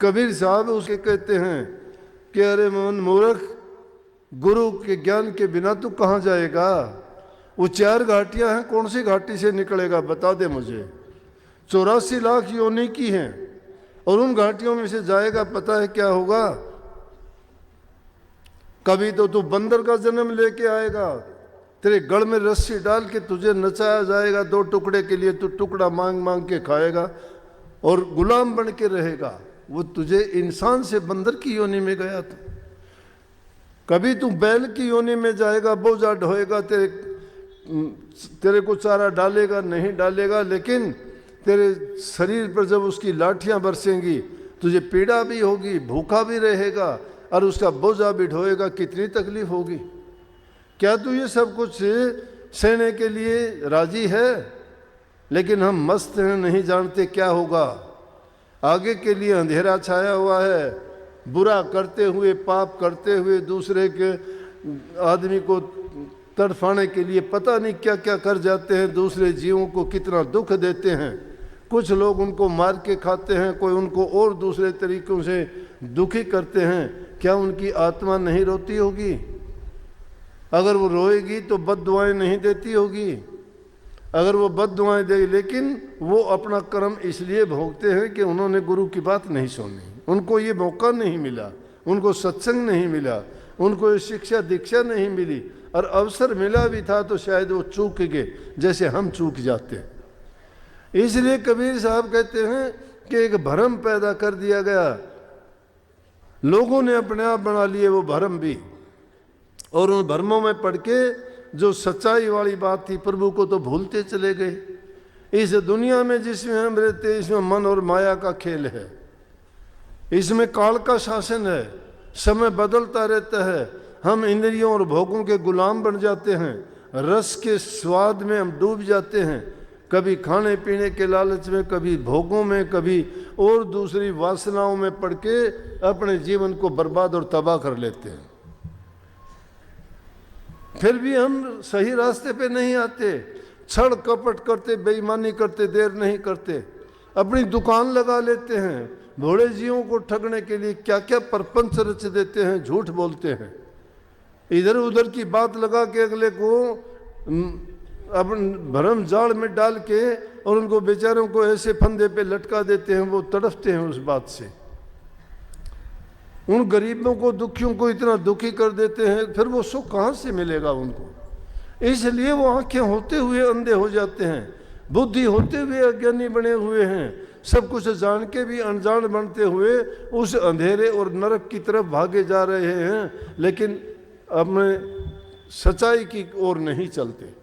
कबीर साहब उसके कहते हैं कि अरे मन मूर्ख, गुरु के ज्ञान के बिना तू कहाँ जाएगा? वो 4 घाटियां हैं, कौन सी घाटी से निकलेगा बता दे मुझे। 84 लाख योनि की हैं और उन घाटियों में से जाएगा, पता है क्या होगा? कभी तो तू बंदर का जन्म लेके आएगा, तेरे गल में रस्सी डाल के तुझे नचाया जाएगा, 2 टुकड़े के लिए तू टुकड़ा मांग मांग के खाएगा और गुलाम बन के रहेगा। वो तुझे इंसान से बंदर की योनि में गया था। कभी तू बैल की योनि में जाएगा, बोझा ढोएगा, तेरे को चारा डालेगा नहीं डालेगा, लेकिन तेरे शरीर पर जब उसकी लाठियां बरसेंगी तुझे पीड़ा भी होगी, भूखा भी रहेगा और उसका बोझा भी ढोएगा, कितनी तकलीफ होगी। क्या तू ये सब कुछ सहने के लिए राजी है? लेकिन हम मस्त हैं, नहीं जानते क्या होगा। आगे के लिए अंधेरा छाया हुआ है, बुरा करते हुए, पाप करते हुए, दूसरे के आदमी को तड़फाने के लिए पता नहीं क्या क्या कर जाते हैं, दूसरे जीवों को कितना दुख देते हैं। कुछ लोग उनको मार के खाते हैं, कोई उनको और दूसरे तरीकों से दुखी करते हैं। क्या उनकी आत्मा नहीं रोती होगी? अगर वो रोएगी तो बद्दुआएं नहीं देती होगी? अगर वो बद्दुआएं दे, लेकिन वो अपना कर्म इसलिए भोगते हैं कि उन्होंने गुरु की बात नहीं सुनी, उनको ये मौका नहीं मिला, उनको सत्संग नहीं मिला, उनको ये शिक्षा दीक्षा नहीं मिली, और अवसर मिला भी था तो शायद वो चूक गए, जैसे हम चूक जाते हैं। इसलिए कबीर साहब कहते हैं कि एक भ्रम पैदा कर दिया गया, लोगों ने अपने आप बना लिए वो भ्रम भी, और उन भ्रमों में पड़ के जो सच्चाई वाली बात थी प्रभु को तो भूलते चले गए। इस दुनिया में जिसमें हम रहते हैं, इसमें मन और माया का खेल है, इसमें काल का शासन है, समय बदलता रहता है। हम इंद्रियों और भोगों के गुलाम बन जाते हैं, रस के स्वाद में हम डूब जाते हैं, कभी खाने पीने के लालच में, कभी भोगों में, कभी और दूसरी वासनाओं में पड़ के अपने जीवन को बर्बाद और तबाह कर लेते हैं। फिर भी हम सही रास्ते पे नहीं आते, छल कपट करते, बेईमानी करते, देर नहीं करते, अपनी दुकान लगा लेते हैं, भोले जीवों को ठगने के लिए क्या क्या परपंच रच देते हैं, झूठ बोलते हैं, इधर उधर की बात लगा के अगले को अपन भरम जाल में डाल के और उनको बेचारों को ऐसे फंदे पे लटका देते हैं, वो तड़फते हैं उस बात से। उन गरीबों को, दुखियों को इतना दुखी कर देते हैं, फिर वो सुख कहाँ से मिलेगा उनको? इसलिए वो आंखें होते हुए अंधे हो जाते हैं, बुद्धि होते हुए अज्ञानी बने हुए हैं, सब कुछ जान के भी अनजान बनते हुए उस अंधेरे और नरक की तरफ भागे जा रहे हैं, लेकिन अपने सच्चाई की ओर नहीं चलते।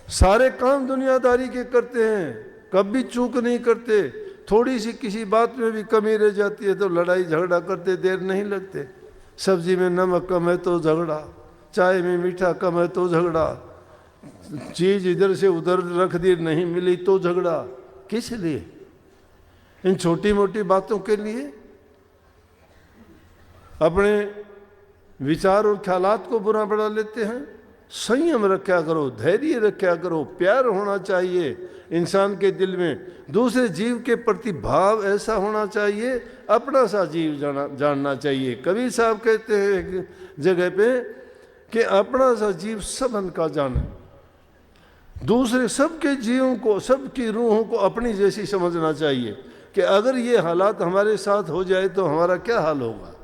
सारे काम दुनियादारी के करते हैं, कभी चूक नहीं करते। थोड़ी सी किसी बात में भी कमी रह जाती है तो लड़ाई झगड़ा करते, देर नहीं लगते। सब्जी में नमक कम है तो झगड़ा, चाय में मीठा कम है तो झगड़ा, चीज इधर से उधर रख दी नहीं मिली तो झगड़ा। किस लिए? इन छोटी मोटी बातों के लिए। अपने विचार और ख्यालात को बुरा बढ़ा लेते हैं। संयम रखा करो, धैर्य रखा करो, प्यार होना चाहिए इंसान के दिल में, दूसरे जीव के प्रति भाव ऐसा होना चाहिए, अपना सा जीव जानना चाहिए। कबीर साहब कहते हैं एक जगह पे कि अपना सा जीव सबन का जाने, दूसरे सबके जीवों को, सबकी रूहों को अपनी जैसी समझना चाहिए कि अगर ये हालात हमारे साथ हो जाए तो हमारा क्या हाल होगा।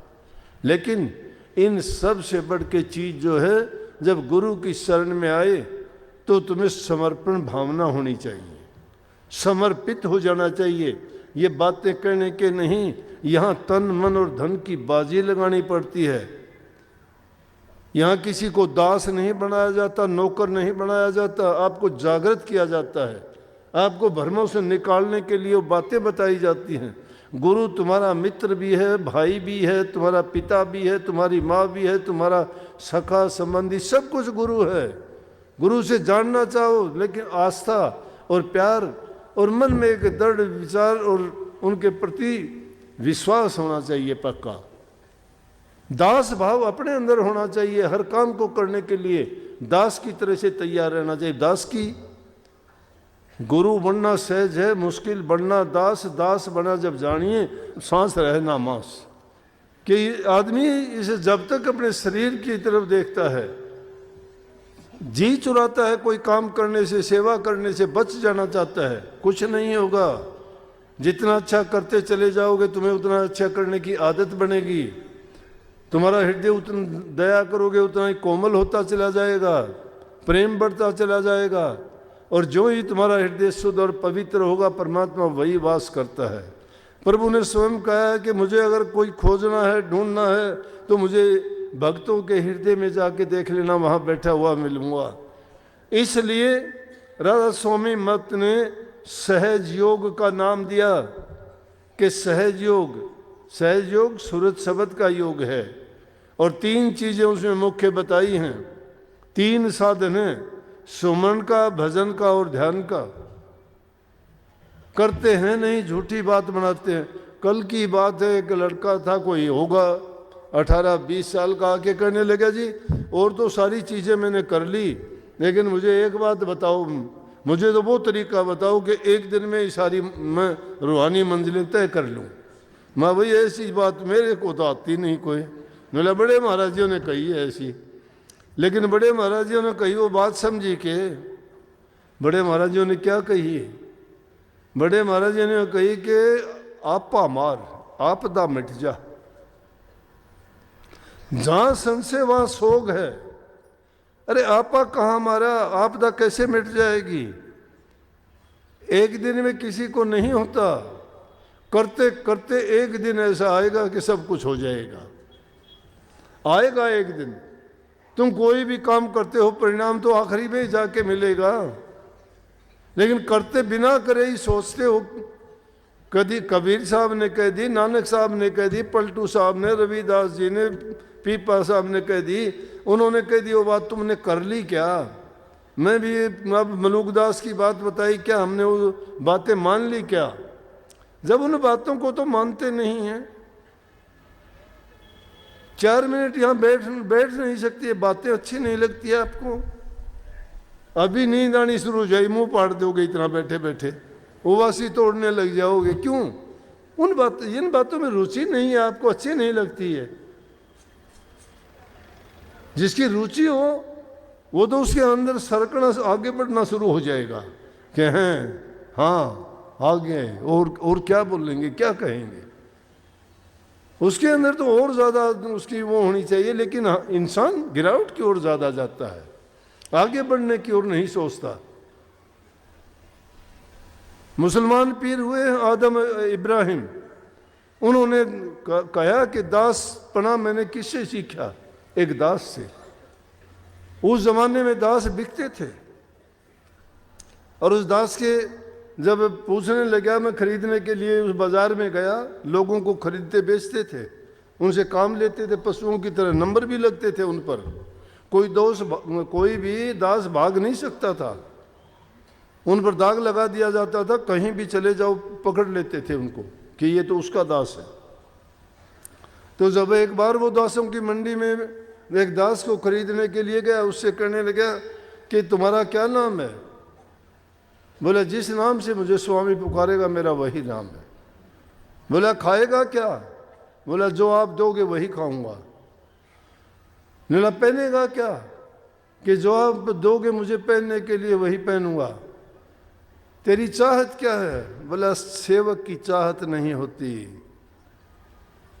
लेकिन इन सब से बढ़ के चीज जो है, जब गुरु की शरण में आए तो तुम्हें समर्पण भावना होनी चाहिए, समर्पित हो जाना चाहिए। ये बातें कहने के नहीं, यहाँ तन मन और धन की बाजी लगानी पड़ती है। यहाँ किसी को दास नहीं बनाया जाता, नौकर नहीं बनाया जाता, आपको जागृत किया जाता है, आपको भ्रमों से निकालने के लिए बातें बताई जाती हैं। गुरु तुम्हारा मित्र भी है, भाई भी है, तुम्हारा पिता भी है, तुम्हारी माँ भी है, तुम्हारा सखा संबंधी, सब कुछ गुरु है। गुरु से जानना चाहो, लेकिन आस्था और प्यार और मन में एक दृढ़ विचार और उनके प्रति विश्वास होना चाहिए पक्का। दास भाव अपने अंदर होना चाहिए, हर काम को करने के लिए दास की तरह से तैयार रहना चाहिए। दास की गुरु बनना सहज है, मुश्किल बनना दास, दास बना जब जानिए सांस रहना मांस। कि आदमी इसे जब तक अपने शरीर की तरफ देखता है, जी चुराता है, कोई काम करने से, सेवा करने से बच जाना चाहता है, कुछ नहीं होगा। जितना अच्छा करते चले जाओगे तुम्हें उतना अच्छा करने की आदत बनेगी। तुम्हारा हृदय उतना दया करोगे उतना ही कोमल होता चला जाएगा, प्रेम बढ़ता चला जाएगा। और जो ही तुम्हारा हृदय शुद्ध और पवित्र होगा, परमात्मा वही वास करता है। प्रभु ने स्वयं कहा है कि मुझे अगर कोई खोजना है, ढूंढना है, तो मुझे भक्तों के हृदय में जाके देख लेना, वहाँ बैठा हुआ मिलूंगा। इसलिए राधा स्वामी मत ने सहज योग का नाम दिया कि सहज योग। सहज योग सूरज शब्द का योग है और 3 चीजें उसमें मुख्य बताई हैं। 3 साधन हैं, सुमन का, भजन का और ध्यान का। करते हैं नहीं, झूठी बात बनाते हैं। कल की बात है, एक लड़का था, कोई होगा 18-20 साल का, आके कहने लगा जी और तो सारी चीज़ें मैंने कर ली, लेकिन मुझे एक बात बताओ, मुझे तो वो तरीका बताओ कि एक दिन में सारी मैं रूहानी मंजिलें तय कर लूँ। मैं भाई ऐसी बात मेरे को तो आती नहीं कोई। बोला बड़े महाराजियों ने कही है ऐसी, लेकिन बड़े महाराजियों ने कही वो बात समझी के। बड़े महाराजियों ने क्या कही? बड़े महाराजियों ने कही कि आपा मार, आपदा मिट जा। जहां संशय वहां सोग है। अरे आपा कहाँ मारा, आपदा कैसे मिट जाएगी? एक दिन में किसी को नहीं होता, करते करते एक दिन ऐसा आएगा कि सब कुछ हो जाएगा। आएगा एक दिन। तुम कोई भी काम करते हो, परिणाम तो आखिरी में ही जाके मिलेगा, लेकिन करते बिना करे ही सोचते हो। कभी कबीर साहब ने कह दी, नानक साहब ने कह दी, पलटू साहब ने, रविदास जी ने, पीपा साहब ने कह दी, उन्होंने कह दी, वो बात तुमने कर ली क्या? मैं भी अब मलूकदास की बात बताई क्या, हमने वो बातें मान ली क्या? जब उन बातों को तो मानते नहीं हैं। 4 मिनट यहाँ बैठ नहीं सकती है, बातें अच्छी नहीं लगती है आपको? अभी नींद आनी शुरू हो जाए, मुंह पाड़ दोगे इतना बैठे बैठे, उवासी तोड़ने लग जाओगे। क्यों? इन बातों में रुचि नहीं है आपको, अच्छी नहीं लगती है। जिसकी रुचि हो वो तो उसके अंदर सरकना, आगे बढ़ना शुरू हो जाएगा कि हैं हाँ आगे, और क्या बोलेंगे, क्या कहेंगे। उसके अंदर तो और ज़्यादा उसकी वो होनी चाहिए, लेकिन इंसान गिरावट की ओर ज़्यादा जाता है, आगे बढ़ने की ओर नहीं सोचता। मुसलमान पीर हुए आदम इब्राहिम, उन्होंने कहा कि दास पना मैंने किससे सीखा? एक दास से। उस जमाने में दास बिकते थे, और उस दास के जब पूछने लगा, मैं खरीदने के लिए उस बाजार में गया, लोगों को खरीदते बेचते थे, उनसे काम लेते थे, पशुओं की तरह नंबर भी लगते थे उन पर। कोई भी दास भाग नहीं सकता था, उन पर दाग लगा दिया जाता था, कहीं भी चले जाओ पकड़ लेते थे उनको कि ये तो उसका दास है। तो जब एक बार वो दासों की मंडी में एक दास को खरीदने के लिए गया, उससे कहने लगा कि तुम्हारा क्या नाम है? बोला जिस नाम से मुझे स्वामी पुकारेगा मेरा वही नाम है। बोला खाएगा क्या? बोला जो आप दोगे वही खाऊंगा। बोला पहनेगा क्या? कि जो आप दोगे मुझे पहनने के लिए वही पहनूंगा। तेरी चाहत क्या है? बोला सेवक की चाहत नहीं होती,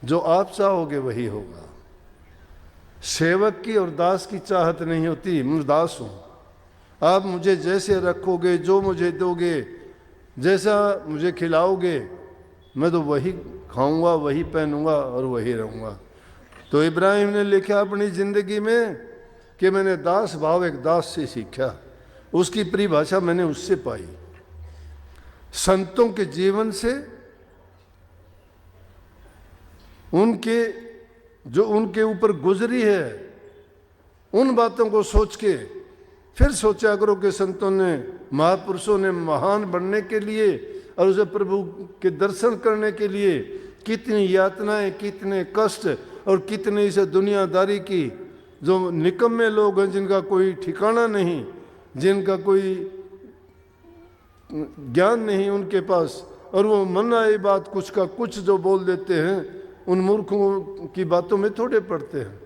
जो आप चाहोगे वही होगा। सेवक की और दास की चाहत नहीं होती। मैं दास हूं, आप मुझे जैसे रखोगे, जो मुझे दोगे, जैसा मुझे खिलाओगे, मैं तो वही खाऊंगा, वही पहनूंगा और वही रहूंगा। तो इब्राहिम ने लिखा अपनी जिंदगी में कि मैंने दास भाव एक दास से सीखा, उसकी परिभाषा मैंने उससे पाई, संतों के जीवन से, उनके जो उनके ऊपर गुजरी है उन बातों को सोच के फिर सोचा करो कि संतों ने, महापुरुषों ने महान बनने के लिए और उसे प्रभु के दर्शन करने के लिए कितनी यातनाएं, कितने कष्ट और कितनी इस दुनियादारी की, जो निकम्मे लोग हैं जिनका कोई ठिकाना नहीं, जिनका कोई ज्ञान नहीं उनके पास, और वो मन आई बात कुछ का कुछ जो बोल देते हैं, उन मूर्खों की बातों में थोड़े पड़ते हैं।